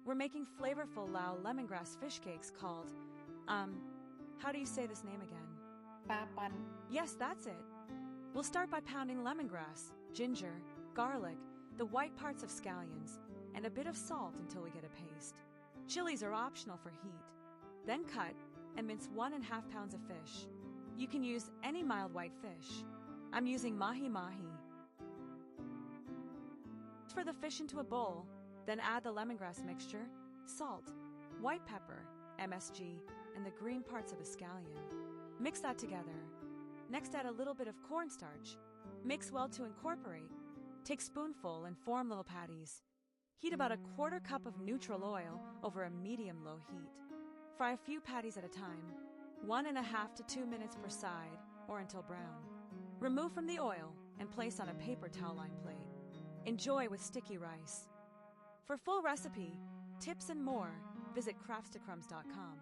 We're making flavorful Lao lemongrass fish cakes called, how do you say this name again? Papan. Yes, that's it. We'll start by pounding lemongrass, ginger, garlic, the white parts of scallions, and a bit of salt until we get a paste. Chilies are optional for heat. Then cut and mince 1.5 pounds of fish. You can use any mild white fish. I'm using mahi-mahi. Transfer the fish into a bowl, then add the lemongrass mixture, salt, white pepper, MSG, and the green parts of a scallion. Mix that together. Next, add a little bit of cornstarch. Mix well to incorporate. Take spoonful and form little patties. Heat about 1/4 cup of neutral oil over a medium-low heat. Fry a few patties at a time, 1.5 to 2 minutes per side, or until brown. Remove from the oil and place on a paper towel-lined plate. Enjoy with sticky rice. For full recipe, tips and more, visit craftstocrumbs.com.